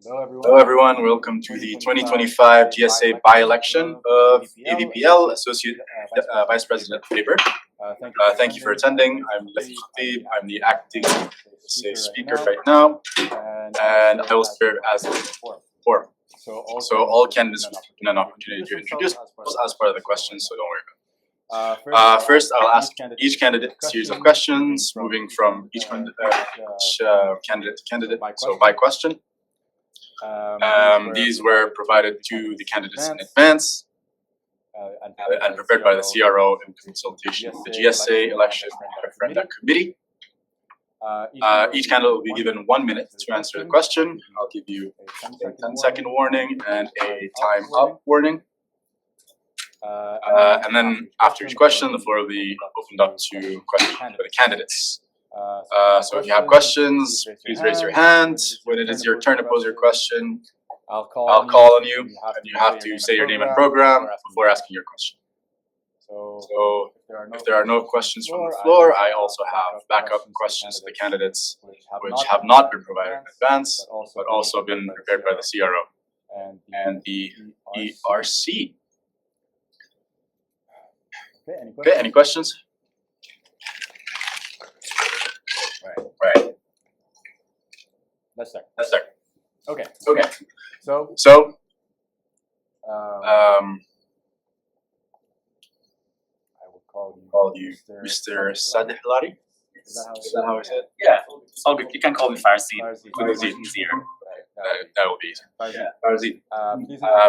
Hello everyone, welcome to the 2025 GSA by-election of AVPL, Associate Vice President Labor. Thank you for attending. I'm Latif Khatib. I'm the acting GSA speaker right now, and I will serve as the forum. So all candidates will get an opportunity to introduce themselves as part of the questions, so don't worry about it. First, I'll ask each candidate a series of questions, moving from each candidate to candidate, so by question. These were provided to the candidates in advance and prepared by the CRO in consultation with the GSA Election Referenda Committee. Each candidate will be given 1 minute to answer the question. I'll give you a 10-second warning and a time up warning. And then after each question, the floor will be opened up to questions for the candidates. So if you have questions, please raise your hand. When it is your turn to pose your question, I'll call on you, and you have to say your name and program before asking your question. So if there are no questions from the floor, I also have backup questions to the candidates which have not been provided in advance, but also been prepared by the CRO and the ERC. Okay, any questions? Right. Let's start. Okay. So, I will call you Mr. Sadhlari. Is that how I said it? Yeah, it's all good. You can call me Farsi. It's easier. That will be easy. Farzi,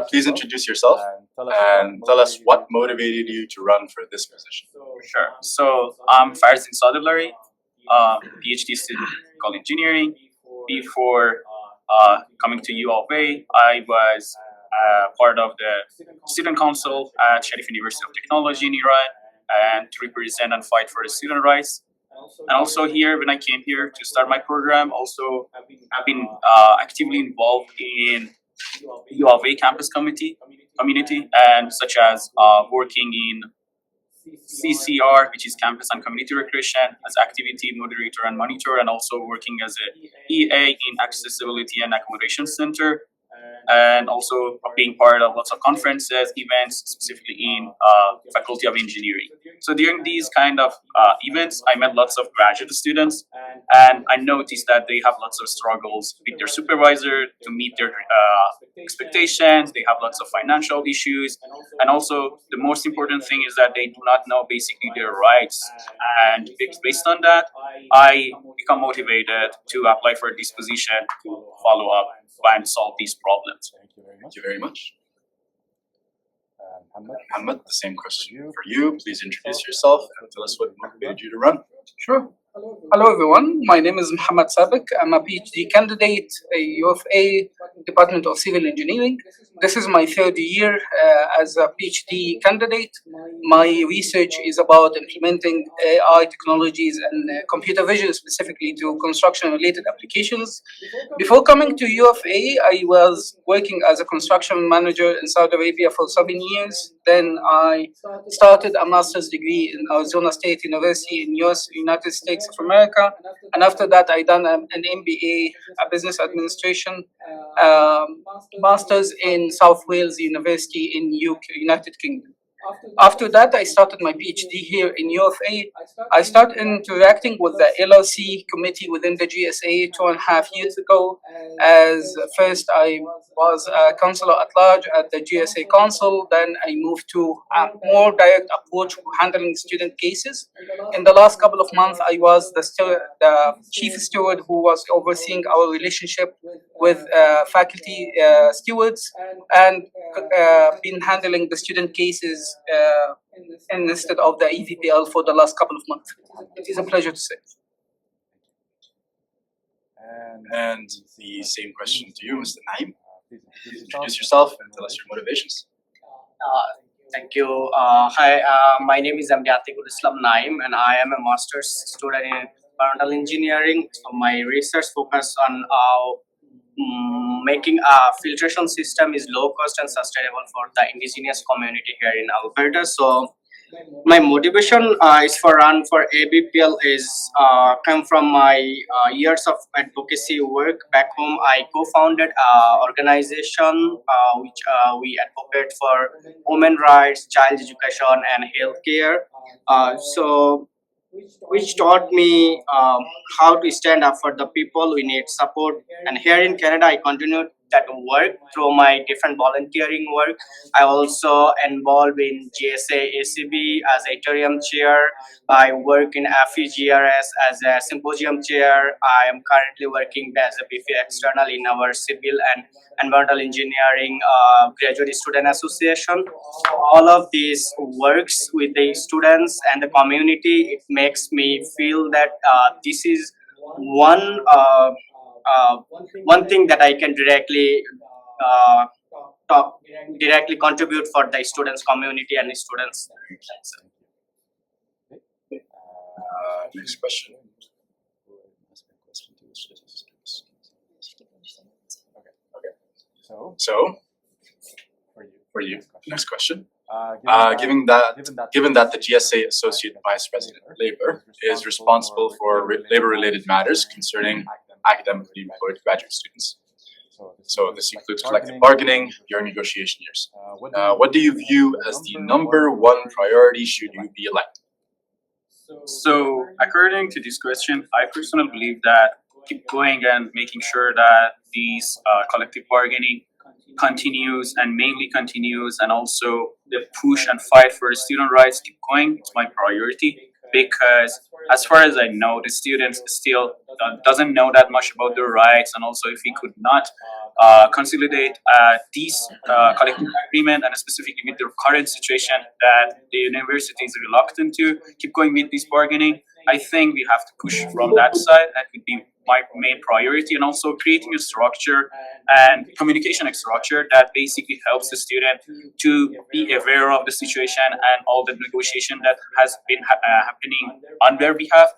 please introduce yourself and tell us what motivated you to run for this position. Sure. So I'm Farzin Sadhlari, PhD student in chemical engineering. Before coming to U of A, I was part of the student council at Sharif University of Technology in Iran, and to represent and fight for the student rights. And also here, when I came here to start my program, also I've been actively involved in U of A campus community, and such as working in CCR, which is Campus and Community Recreation, as activity moderator and monitor, and also working as a EA in Accessibility and Accommodation Center, and also being part of lots of conferences, events, specifically in Faculty of Engineering. So during these kind of events, I met lots of graduate students, and I noticed that they have lots of struggles with their supervisor to meet their expectations. They have lots of financial issues, and also the most important thing is that they do not know basically their rights. And based on that, I become motivated to apply for this position to follow up and solve these problems. Thank you very much. Muhammad, the same question for you. Please introduce yourself and tell us what motivated you to run. Sure. Hello everyone, my name is Muhammad Sabik. I'm a PhD candidate at UFA Department of Civil Engineering. This is my third year as a PhD candidate. My research is about implementing AI technologies and computer vision specifically to construction-related applications. Before coming to UFA, I was working as a construction manager in Saudi Arabia for 7 years. Then I started a master's degree in Arizona State University in United States of America, and after that I done an MBA, a business administration, master's in South Wales University in UK, United Kingdom. After that, I started my PhD here in UFA. I started interacting with the LLC committee within the GSA 2.5 years ago. As first, I was a counselor at large at the GSA Council. Then I moved to a more direct approach to handling student cases. In the last couple of months, I was the chief steward who was overseeing our relationship with faculty stewards, and been handling the student cases instead of the AVPL for the last couple of months. It is a pleasure to say. And the same question to you, Mr. Naim. Please introduce yourself and tell us your motivations. Thank you. Hi, my name is Amdiatikul Islam Naim, and I am a master's student in environmental engineering. So my research focus on making a filtration system is low cost and sustainable for the indigenous community here in Alberta. So My motivation is for run for AVPL is come from my years of advocacy work back home. I co-founded a organization which we advocate for women rights, child education, and healthcare. So which taught me how to stand up for the people we need support. And here in Canada, I continued that work through my different volunteering work. I also involved in GSA ACB as a interim chair. I work in FEGRS as a symposium chair. I am currently working as a BFA external in our civil and environmental engineering graduate student association. All of these works with the students and the community, it makes me feel that this is one uh, one thing that I can uh, talk directly contribute for the students community and the students. Next question. So, for you, next question. Given that the GSA Associate Vice President of Labor is responsible for labor-related matters concerning academically employed graduate students. So this includes collective bargaining, your negotiation years. What do you view as the #1 priority should you be elected? So, according to this question, I personally believe that keep going and making sure that these collective bargaining continues and mainly continues, and also the push and fight for student rights keep going. It's my priority because, as far as I know, the students still doesn't know that much about their rights, and also if we could not consolidate these collective agreement, and specifically with their current situation that the university is reluctant to keep going with this bargaining, I think we have to push from that side. That would be my main priority, and also creating a structure and communication structure that basically helps the student to be aware of the situation and all the negotiation that has been happening on their behalf,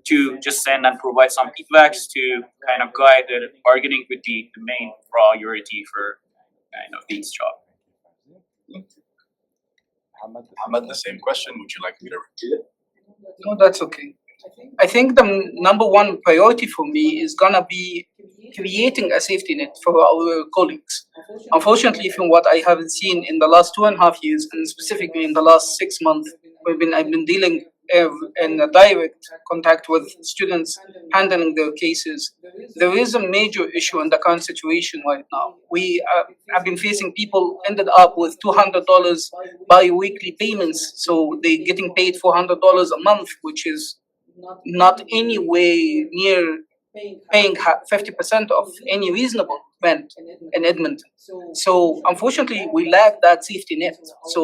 to just send and provide some feedbacks to kind of guide the bargaining with the main priority for kind of this job. Ahmed, the same question. Would you like me to repeat it? No, that's okay. I think the #1 priority for me is gonna be creating a safety net for our colleagues. Unfortunately, from what I have seen in the last 2.5 years, and specifically in the last 6 months, I've been dealing in a direct contact with students handling their cases. There is a major issue in the current situation right now. We have been facing people ended up with $200 bi-weekly payments, so they're getting paid $400 a month, which is not any way near paying 50% of any reasonable rent in Edmonton. So unfortunately, we lack that safety net. So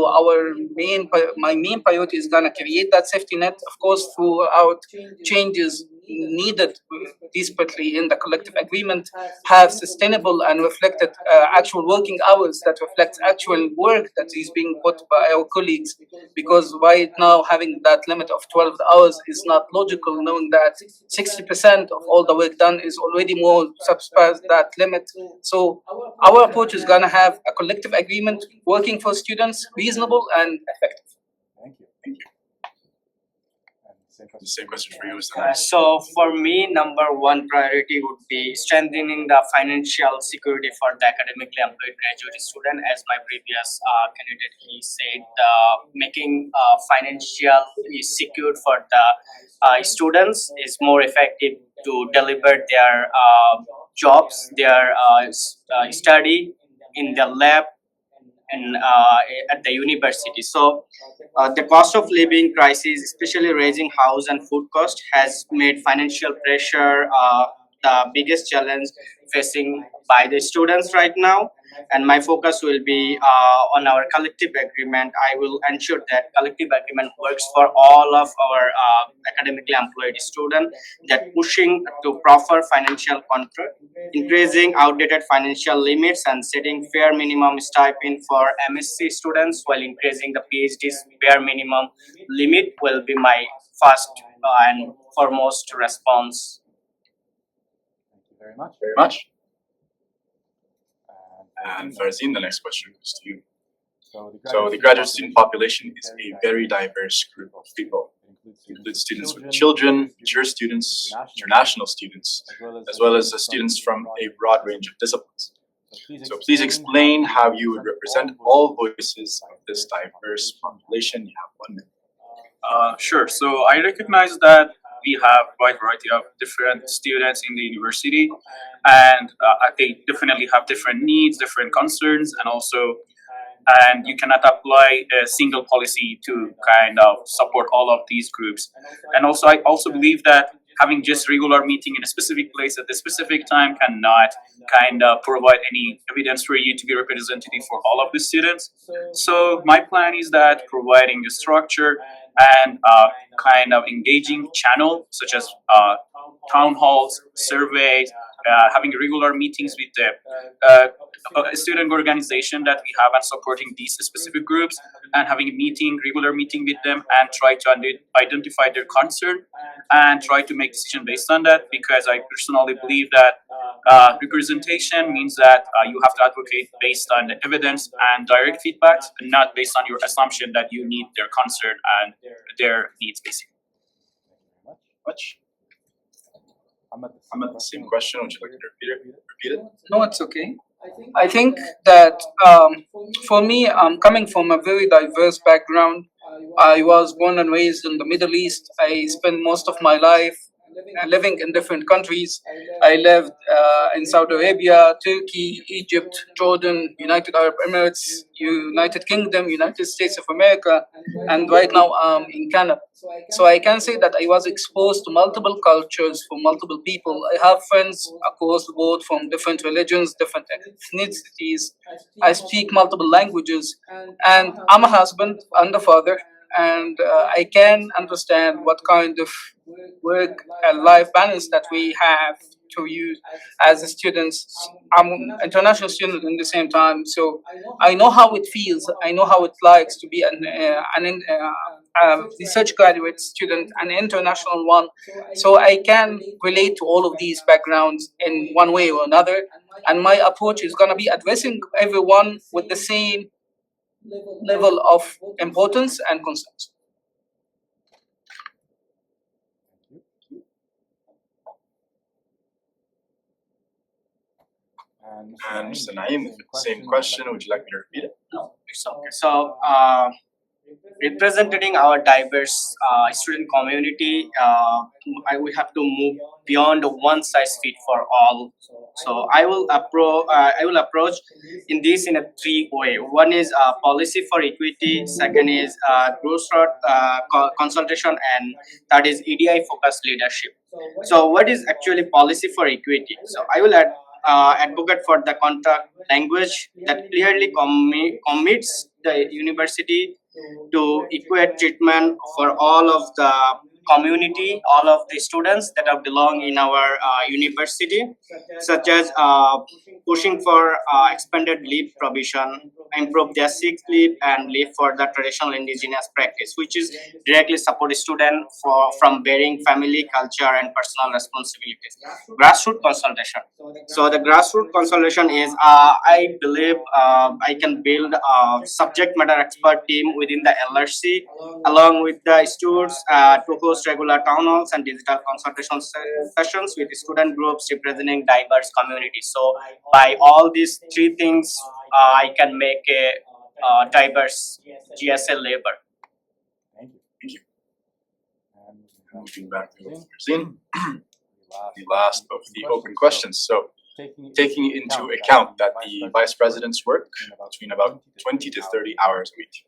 my main priority is gonna create that safety net, of course, throughout changes needed desperately in the collective agreement, have sustainable and reflected actual working hours that reflects actual work that is being put by our colleagues. Because right now having that limit of 12 hours is not logical, knowing that 60% of all the work done is already more surpassed that limit. So our approach is gonna have a collective agreement working for students, reasonable and effective. Thank you. The same question for you, Mr. So for me, #1 priority would be strengthening the financial security for the academically employed graduate student. As my previous candidate, he said, making financially secured for the students is more effective to deliver their jobs, their study in the lab and at the university. So the cost of living crisis, especially raising house and food cost, has made financial pressure the biggest challenge facing by the students right now. And my focus will be on our collective agreement. I will ensure that collective agreement works for all of our academically employed students, that pushing to proper financial control, increasing outdated financial limits, and setting fair minimum stipend for MSc students while increasing the PhD's bare minimum limit will be my first and foremost response. Thank you very much. Very much. And Farzin, the next question goes to you. So the graduate student population is a very diverse group of people. It includes students with children, mature students, international students, as well as students from a broad range of disciplines. So please explain how you would represent all voices of this diverse population. You have 1 minute. Sure. So I recognize that we have a wide variety of different students in the university, and they definitely have different needs, different concerns, and you cannot apply a single policy to kind of support all of these groups. And also, I also believe that having just regular meeting in a specific place at a specific time cannot kind of provide any evidence for you to be representative for all of the students. So my plan is that providing a structure and kind of engaging channel such as town halls, surveys, having regular meetings with the student organization that we have and supporting these specific groups, and having a regular meeting with them, and try to identify their concern and try to make decision based on that, because I personally believe that representation means that you have to advocate based on the evidence and direct feedbacks, and not based on your assumption that you need their concern and their needs basically. Much. I'm at the same question. Would you like to repeat it? No, it's okay. I think that for me, I'm coming from a very diverse background. I was born and raised in the Middle East. I spent most of my life living in different countries. I lived in Saudi Arabia, Turkey, Egypt, Jordan, United Arab Emirates, United Kingdom, United States of America, and right now I'm in Canada. So I can say that I was exposed to multiple cultures from multiple people. I have friends across the board from different religions, different ethnicities. I speak multiple languages, and I'm a husband and a father, and I can understand what kind of work and life balance that we have to use as students. I'm an international student in the same time, so I know how it feels. I know how it likes to be an research graduate student, an international one. So I can relate to all of these backgrounds in one way or another, and my approach is gonna be addressing everyone with the same level of importance and concerns. And Mr. Naeem, same question. Would you like me to repeat it? No, it's okay. So, representing our diverse student community, we have to move beyond one size fit for all. So I will approach in this in a three way. One is policy for equity. Second is grassroots consultation, and third is EDI focused leadership. So what is actually policy for equity? So I will advocate for the contract language that clearly commits the university to equate treatment for all of the community, all of the students that are belong in our university, such as pushing for expanded leave provision, improve their sick leave and leave for the traditional indigenous practice, which is directly support student from bearing family, culture and personal responsibilities. Grassroots consultation. So the grassroots consultation is, I believe I can build a subject matter expert team within the LRC along with the students to host regular town halls and digital consultation sessions with student groups representing diverse communities. So by all these three things, I can make a diverse GSA labor. Thank you. Thank you. And Moving back to Zin, the last of the open questions. So, taking into account that the vice presidents work between about 20 to 30 hours a week,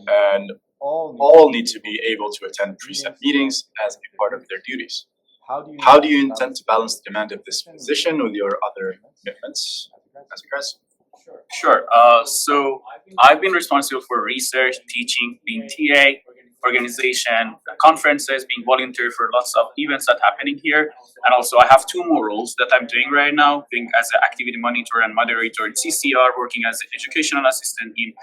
and all need to be able to attend preset meetings as a part of their duties. How do you intend to balance the demand of this position with your other commitments as a graduate? Sure. So I've been responsible for research, teaching, being TA, organization, conferences, being volunteer for lots of events that happening here. And also I have two more roles that I'm doing right now, being as an activity monitor and moderator in CCR, working as an educational assistant in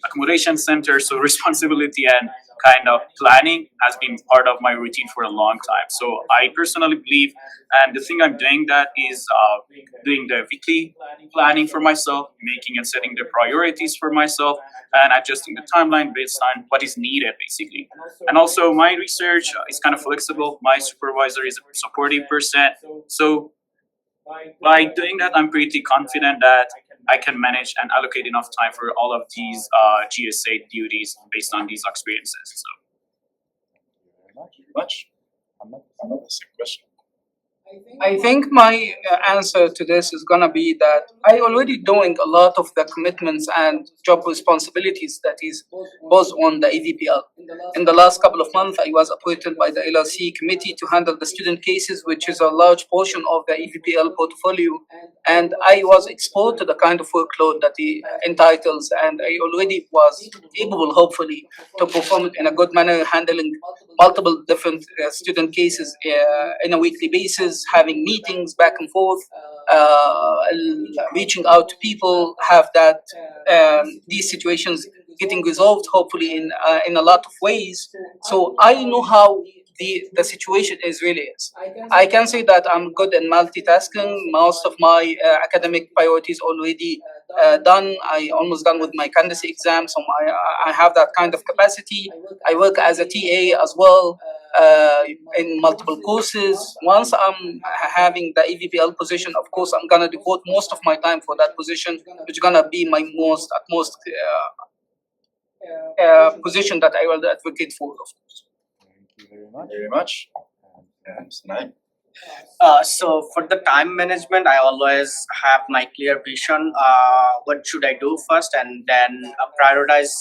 accommodation center. So responsibility and kind of planning has been part of my routine for a long time. So I personally believe, and the thing I'm doing that is doing the weekly planning for myself, making and setting the priorities for myself, and adjusting the timeline based on what is needed, basically. And also, my research is kind of flexible. My supervisor is a supportive person, so by doing that, I'm pretty confident that I can manage and allocate enough time for all of these GSA duties based on these experiences. So. Thank you very Much. much. Another second question. I think my answer to this is gonna be that I already doing a lot of the commitments and job responsibilities that is was on the AVPL. In the last couple of months, I was appointed by the LRC committee to handle the student cases, which is a large portion of the AVPL portfolio. And I was exposed to the kind of workload that it entitles, and I already was able, hopefully, to perform it in a good manner, handling multiple different student cases in a weekly basis, having meetings back and forth, reaching out to people, have that these situations getting resolved, hopefully in a lot of ways. So I know how the situation is really is. I can say that I'm good in multitasking. Most of my academic priorities already done. I almost done with my candidacy exam, so I have that kind of capacity. I work as a TA as well in multiple courses. Once I'm having the AVPL position, of course, I'm gonna devote most of my time for that position, which is gonna be my most utmost position that I will advocate for. Thank you very much. Very much. And Sanai. So for the time management, I always have my clear vision. What should I do first, and then prioritize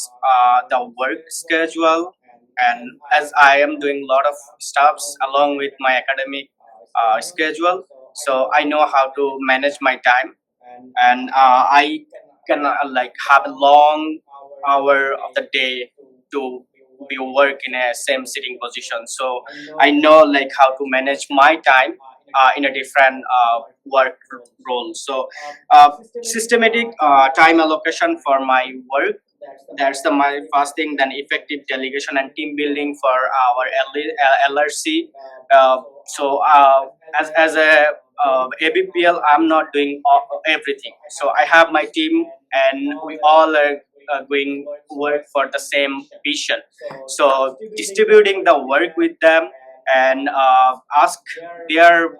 the work schedule. And as I am doing a lot of stuffs along with my academic schedule, so I know how to manage my time, and I can like have a long hour of the day to be work in a same sitting position. So I know like how to manage my time in a different work role. So systematic time allocation for my work. That's the my first thing. Then effective delegation and team building for our LRC. As a ABPL, I'm not doing everything. So I have my team, and we all are going work for the same vision. So distributing the work with them and ask their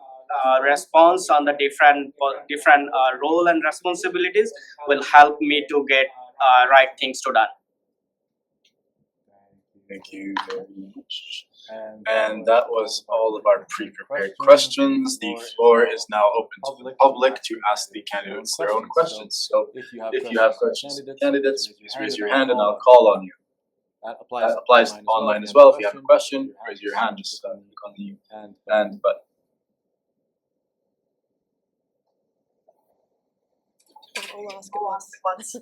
response on the different role and responsibilities will help me to get right things to done. Thank you very much. And that was all of our pre-prepared questions. The floor is now open to the public to ask the candidates their own questions. So if you have questions for candidates, please raise your hand and I'll call on you. That applies online as well. If you have a question, raise your hand, just click on the hand button. I'll ask it once.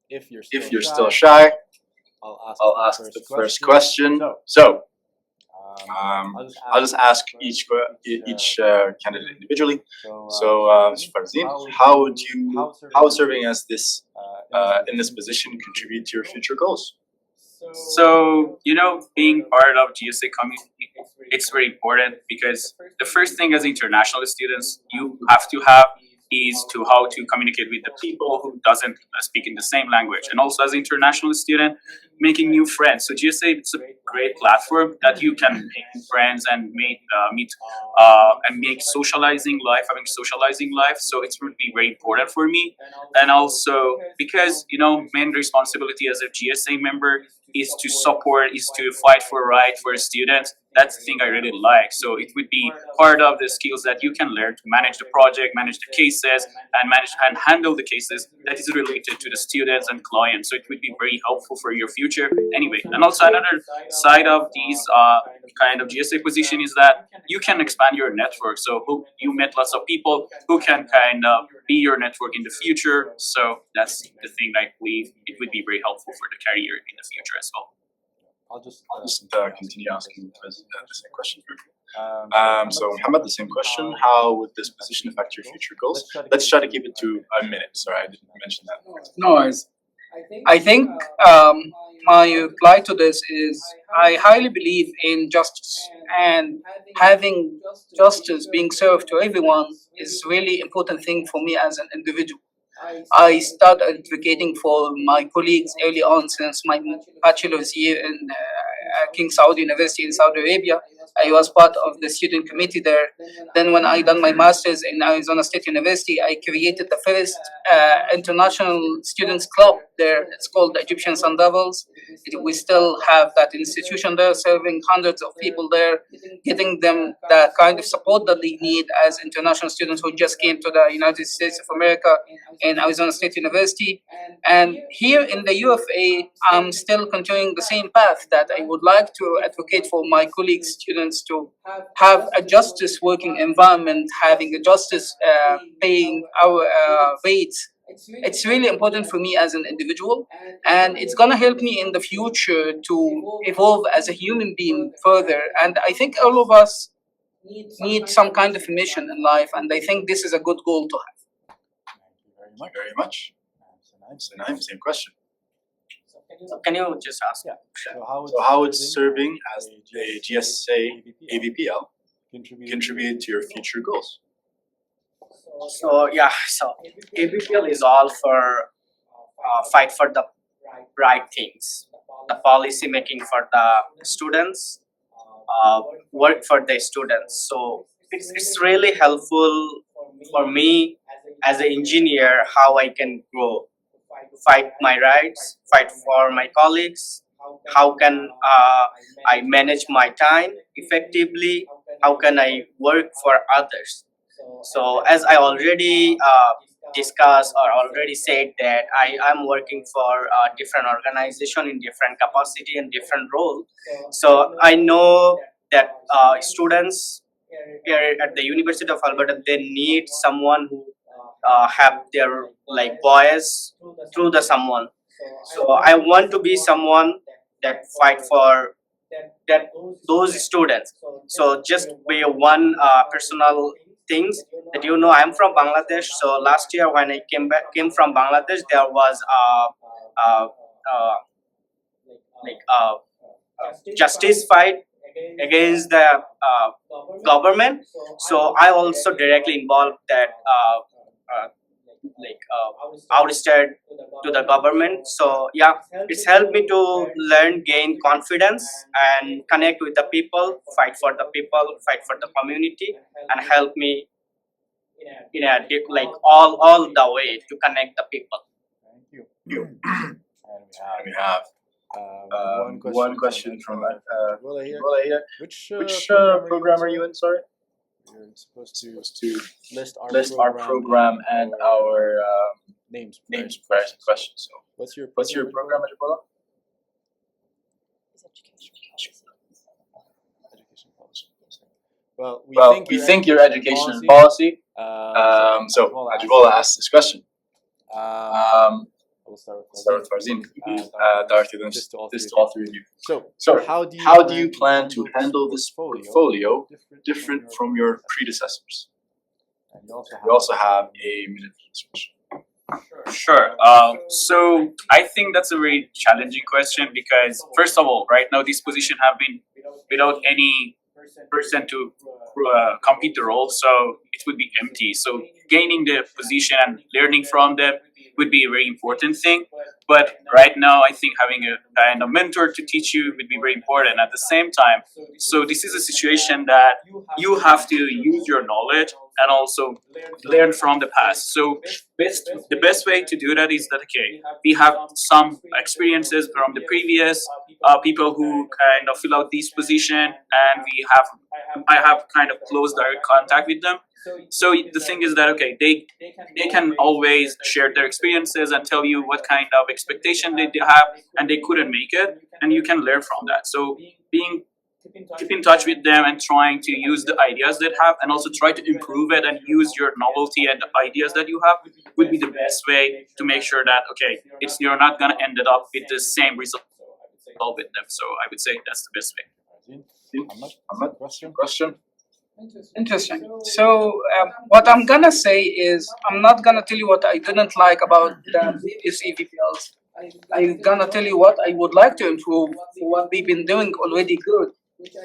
If If you're still shy, I'll ask the first question. So, I'll just ask each candidate individually. So, Farzin, how would serving as this in this position contribute to your future goals? So, being part of GSA community, it's very important because the first thing as international students you have to have is to how to communicate with the people who doesn't speak in the same language, and also as an international student making new friends. So GSA, it's a great platform that you can make friends and meet and make having socializing life. So it would be very important for me. And also because main responsibility as a GSA member is to support, is to fight for right for students. That's the thing I really like. So it would be part of the skills that you can learn to manage the project, manage the cases, and manage and handle the cases that is related to the students and clients. So it would be very helpful for your future anyway. And also another side of these kind of GSA position is that you can expand your network. So you met lots of people who can kind of be your network in the future. So that's the thing I believe it would be very helpful for the career in the future as well. I'll just continue asking the same question. So Muhammad, the same question. How would this position affect your future goals? Let's try to keep it to a minute. Sorry, I didn't mention that. No worries. I think my reply to this is I highly believe in justice, and having justice being served to everyone is really important thing for me as an individual. I started advocating for my colleagues early on since my bachelor's year in King Saud University in Saudi Arabia. I was part of the student committee there. Then, when I done my master's in Arizona State University, I created the first international students club there. It's called the Egyptian Sun Devils. We still have that institution there, serving hundreds of people there, getting them the kind of support that they need as international students who just came to the United States of America in Arizona State University. And here in the UFA, I'm still continuing the same path that I would like to advocate for my colleagues, students, to have a justice working environment, having a justice paying our rates. It's really important for me as an individual, and it's gonna help me in the future to evolve as a human being further. And I think all of us need some kind of mission in life, and I think this is a good goal to have. Thank you very much. Very much. So now, same question. So can you just ask? Yeah. So how would serving as a GSA AVPL contribute to your future goals? So yeah, so AVPL is all for fight for the right things, the policy making for the students, work for the students. So it's really helpful for me as an engineer how I can grow, fight my rights, fight for my colleagues. How can I manage my time effectively? How can I work for others? So as I already discussed or already said that I am working for a different organization in different capacity and different role. So I know that students here at the University of Alberta, they need someone who have their like voice through the someone. So I want to be someone that fight for that those students. So just be one personal things that I'm from Bangladesh. So last year when I came from Bangladesh, there was justice fight against the government. So I also directly involved that outside to the government. So yeah, it's helped me to learn, gain confidence, and connect with the people, fight for the people, fight for the community, and help me in a like all the way to connect the people. Thank you. And we have one question from Willa here. Willa here. Which Program are you in? Sorry. You're supposed To list our program and our names. names prior to questions. So, What's your program, Ajibullah? Is education policy. education policy? Well, We think your education policy. So Ajibullah asked this question. We'll start Start with Farzin. Dorothy, then just to all three of you. So, how do you plan to handle this portfolio different from your predecessors? And We also have a minute for this question. Sure. So I think that's a very challenging question because first of all, right now these positions have been without any person to complete the role, so it would be empty. So gaining the position and learning from them would be a very important thing. But right now, I think having a kind of mentor to teach you would be very important at the same time. So this is a situation that you have to use your knowledge and also learn from the past. So the best way to do that is that, okay, we have some experiences from the previous people who kind of fill out this position, and I have kind of close direct contact with them. So the thing is that, okay, they can always share their experiences and tell you what kind of expectation they have and they couldn't make it, and you can learn from that. So keep in touch with them and trying to use the ideas they have and also try to improve it and use your novelty and the ideas that you have would be the best way to make sure that, okay, you're not going to end it up with the same result with them. So I would say that's the best way. Ahmad, question? Interesting. So what I'm gonna say is I'm not gonna tell you what I didn't like about the previous AVPLs. I'm gonna tell you what I would like to improve for what we've been doing already good,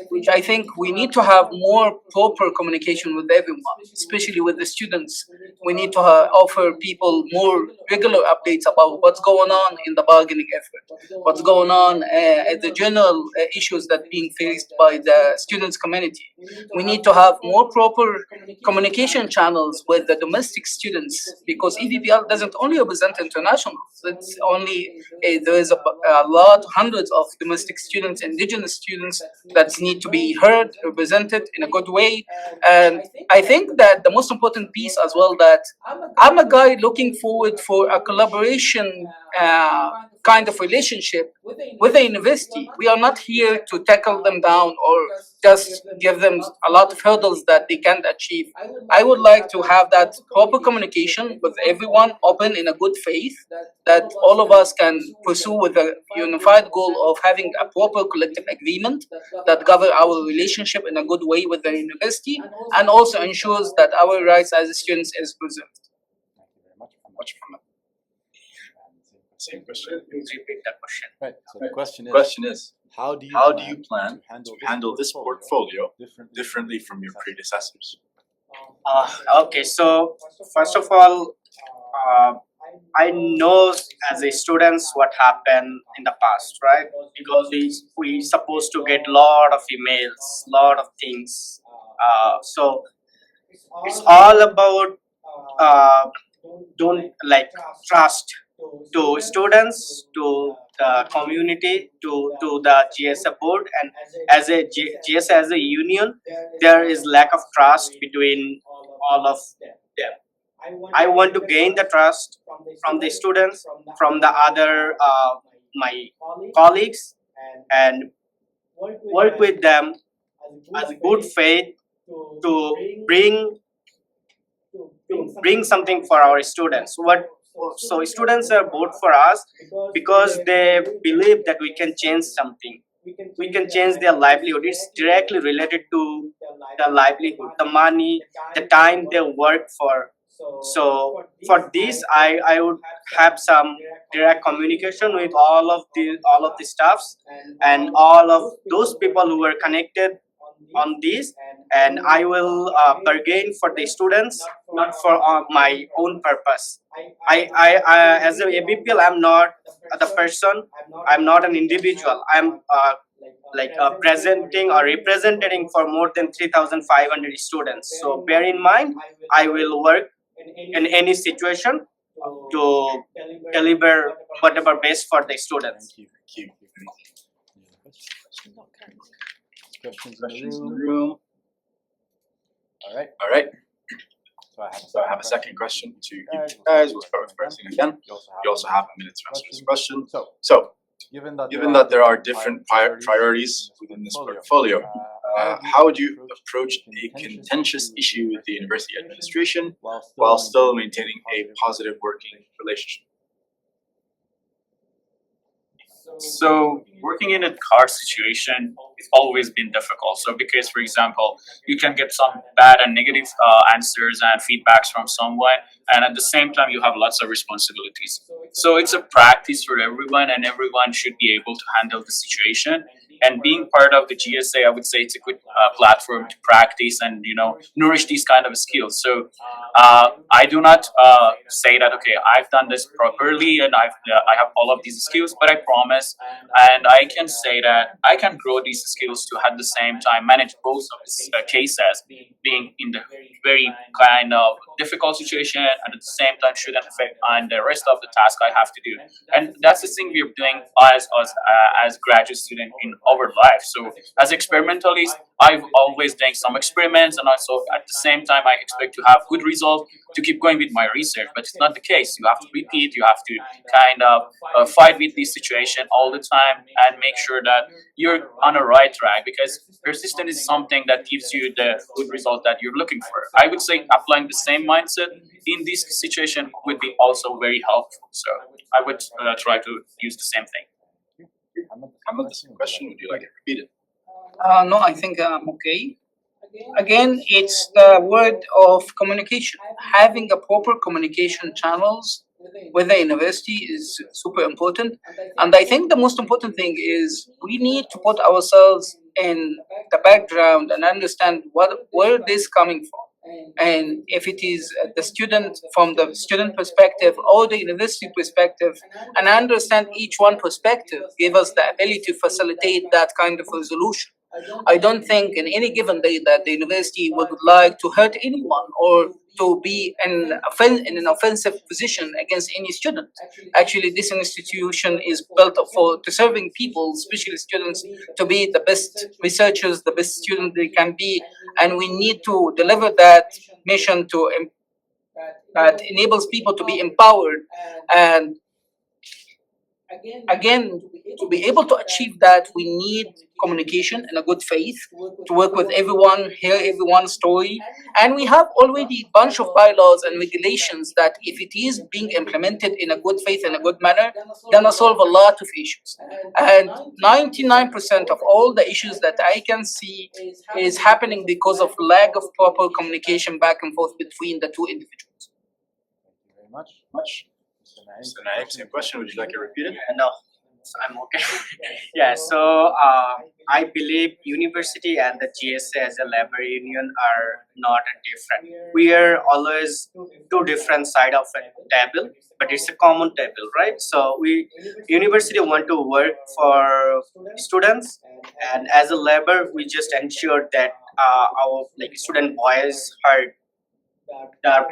which I think we need to have more proper communication with everyone, especially with the students. We need to offer people more regular updates about what's going on in the bargaining effort, what's going on at the general issues that being faced by the students community. We need to have more proper communication channels with the domestic students because EVPL doesn't only represent internationals. It's only there is a lot, hundreds of domestic students, indigenous students that need to be heard, represented in a good way. And I think that the most important piece as well that I'm a guy looking forward for a collaboration kind of relationship with the university. We are not here to tackle them down or just give them a lot of hurdles that they can't achieve. I would like to have that proper communication with everyone, open in a good faith, that all of us can pursue with a unified goal of having a proper collective agreement that govern our relationship in a good way with the university and also ensures that our rights as students is preserved. Thank you very much. Much from same question. Please repeat that question. Right. So the question is, Question is, how do you plan to handle this portfolio differently from your predecessors? Okay, so first of all, I know as a students what happened in the past, right? Because we supposed to get lot of emails, lot of things. So it's all about don't like trust to students, to the community, to the GSA board, and as a GSA as a union, there is lack of trust between all of them. I want to gain the trust from the students, from the other my colleagues, and work with them as a good faith to bring something for our students. So students are vote for us because they believe that we can change something. We can change their livelihood. It's directly related to the livelihood, the money, the time they work for. So for this, I would have some direct communication with all of the staffs and all of those people who were connected on this, and I will bargain for the students, not for my own purpose. I as a AVPL, I'm not the person. I'm not an individual. I'm presenting or representing for more than 3,500 students. So bear in mind, I will work in any situation to deliver whatever best for the students. Thank you. Thank you. Questions Questions in in the the room? room? All right. So I have a second question to you guys. We'll start with Francine again. You also have a minute to answer this question. So, given that there are different priorities within this portfolio, how would you approach a contentious issue with the university administration while still maintaining a positive working relationship? So working in a car situation has always been difficult. So because, for example, you can get some bad and negative answers and feedbacks from someone, and at the same time you have lots of responsibilities. So it's a practice for everyone, and everyone should be able to handle the situation. And being part of the GSA, I would say it's a good platform to practice and nourish these kind of skills. So I do not say that okay, I've done this properly and I have all of these skills, but I promise and I can say that I can grow these skills to at the same time manage both of these cases, being in the very kind of difficult situation and at the same time shouldn't affect on the rest of the task I have to do. And that's the thing we're doing as graduate student in our life. So as experimentalist, I've always done some experiments, and also at the same time I expect to have good results to keep going with my research. But it's not the case. You have to repeat. You have to kind of fight with this situation all the time and make sure that you're on a right track, because persistence is something that gives you the good result that you're looking for. I would say applying the same mindset in this situation would be also very helpful. So I would try to use the same thing. I'm not the same question. Would you like it repeated? No, I think I'm okay. Again, it's the word of communication. Having a proper communication channels with the university is super important. And I think the most important thing is we need to put ourselves in the background and understand where this coming from. And if it is the student from the student perspective or the university perspective, and understand each one perspective, give us the ability to facilitate that kind of resolution. I don't think in any given day that the university would like to hurt anyone or to be in an offensive position against any student. Actually, this institution is built up for to serving people, especially students, to be the best researchers, the best student they can be, and we need to deliver that mission that enables people to be empowered. And again, to be able to achieve that, we need communication and a good faith to work with everyone, hear everyone's story. And we have already a bunch of bylaws and regulations that, if it is being implemented in a good faith and a good manner, gonna solve a lot of issues. And 99% of all the issues that I can see is happening because of lack of proper communication back and forth between the two individuals. Thank you very much. So Naeem, same question. Would you like to repeat it? No, I'm okay. Yeah, so I believe university and the GSA as a labor union are not different. We are always two different side of a table, but it's a common table, right? So we university want to work for students, and as a labor, we just ensure that our student voice heard, the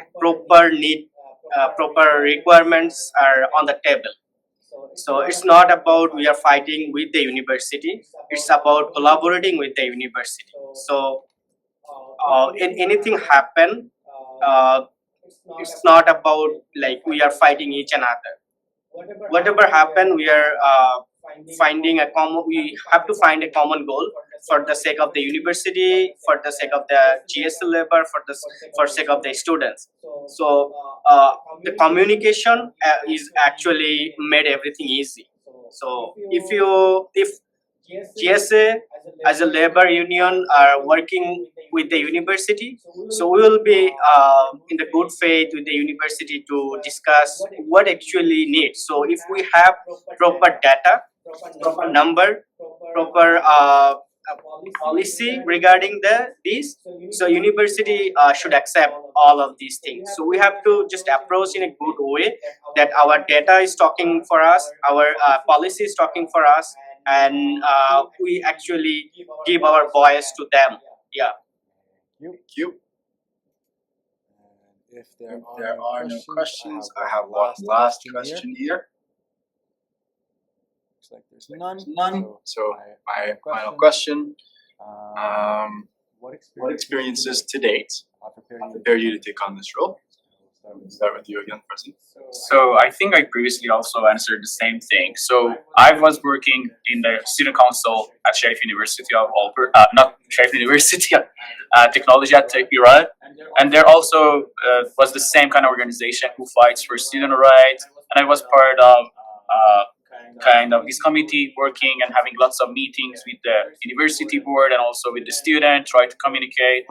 proper requirements are on the table. So it's not about we are fighting with the university, it's about collaborating with the university. So in anything happen, it's not about we are fighting each another. Whatever happen, we are finding a common, we have to find a common goal for the sake of the university, for the sake of the GSA labor, for sake of the students. So the communication is actually made everything easy. So if GSA as a labor union are working with the university, so we will be in the good faith with the university to discuss what actually needs. So if we have proper data, proper number, proper policy regarding this, so university should accept all of these things. So we have to just approach in a good way that our data is talking for us, our policy is talking for us, and we actually give our voice to them. Yeah. Thank Thank you. And if there If are there no are no questions, questions, I have one last question here. Looks like there's none. So my final final question. What What experiences to date prepare prepare you to take on this role? We'll start with you again, President. So I think I previously also answered the same thing. So I was working in the student council at Sharif University of not Sharif University, Technology at Iran, and there also was the same kind of organization who fights for student rights, and I was part of kind of this committee working and having lots of meetings with the university board and also with the student, try to communicate,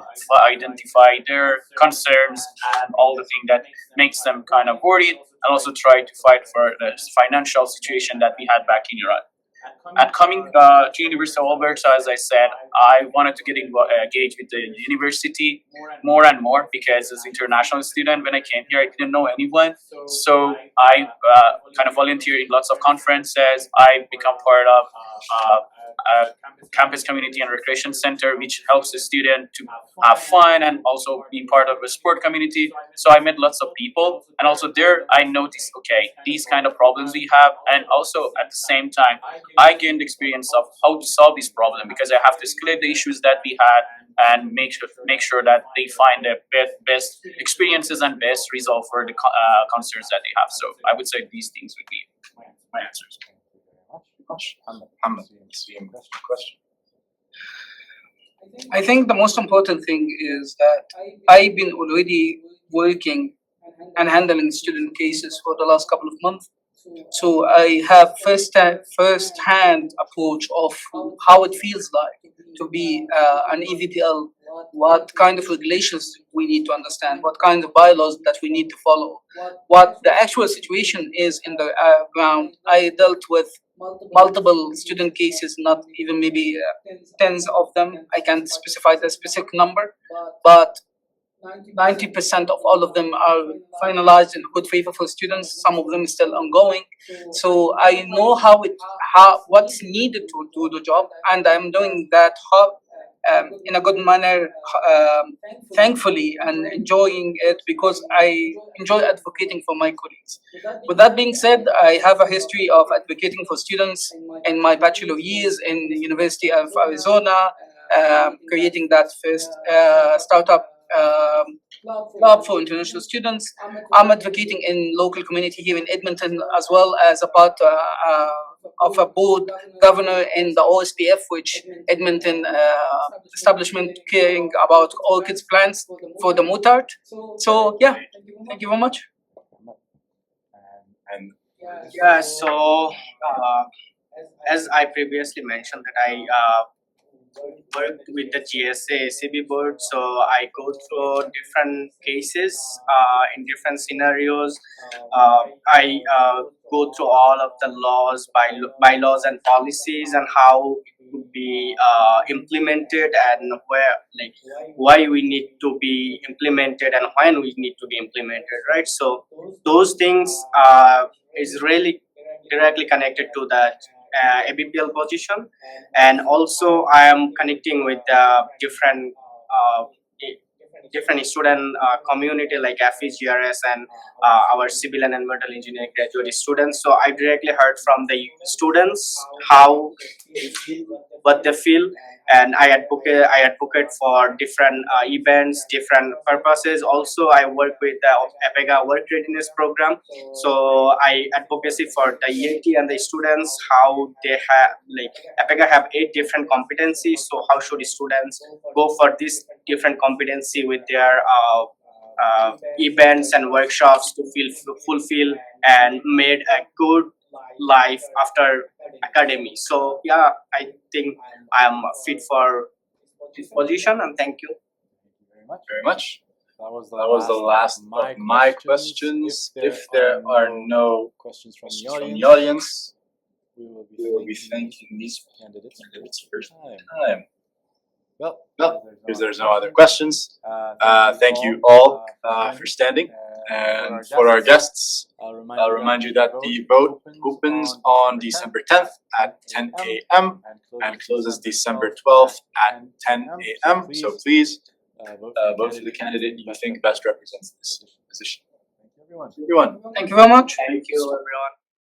identify their concerns and all the things that makes them kind of worried, and also try to fight for the financial situation that we had back in Iran. And coming to University of Alberta, as I said, I wanted to get engaged with the university more and more because as an international student, when I came here, I didn't know anyone. So I kind of volunteer in lots of conferences. I become part of campus community and recreation center, which helps the student to have fun and also be part of a sport community. So I met lots of people, and also there I noticed, okay, these kind of problems we have, and also at the same time I gained experience of how to solve this problem because I have to escalate the issues that we had and make sure that they find the best experiences and best result for the concerns that they have. So I would say these things would be my answers. Same question. I think the most important thing is that I've been already working and handling student cases for the last couple of months. So I have first-hand approach of how it feels like to be an AVPL, what kind of regulations we need to understand, what kind of bylaws that we need to follow, what the actual situation is in the ground. I dealt with multiple student cases, not even maybe tens of them. I can't specify the specific number, but 90% of all of them are finalized in good favor for students. Some of them still ongoing. So I know what's needed to do the job, and I'm doing that in a good manner, thankfully, and enjoying it because I enjoy advocating for my colleagues. With that being said, I have a history of advocating for students in my bachelor years in the University of Arizona, creating that first startup club for international students. I'm advocating in local community here in Edmonton, as well as a part of a board governor in the OSPF, which Edmonton establishment caring about all kids' plans for the Mutart. So yeah, thank you very much. And Yeah, so as I previously mentioned that I worked with the GSA ACB board, so I go through different cases in different scenarios. I go through all of the laws, bylaws and policies, and how it would be implemented, and why we need to be implemented and when we need to be implemented, right? So those things is really directly connected to that ABPL position, and also I am connecting with different different student community like FEGRS and our civil and environmental engineering graduate students. So I directly heard from the students how they feel, what they feel, and I advocate for different events, different purposes. Also, I work with the APEGA work readiness program. So I advocacy for the EAT and the students, how they have APEGA have 8 different competencies. So how should students go for this different competency with their events and workshops to feel fulfilled and made a good life after academy. So yeah, I think I am fit for this position, and thank you. very much. That was the last of my questions. If there are no questions from questions from the the audience, we we will be thanking these candidates candidates for time. time. Well, Well, if there's no other questions, thank you all for standing. And for our guests, I'll remind you that the vote opens on December 10th at 10 a.m. and closes December 12th at 10 a.m. So please vote for the candidate you think best represents this position. Thank you, everyone. Everyone. Thank you very much. Thank you, everyone.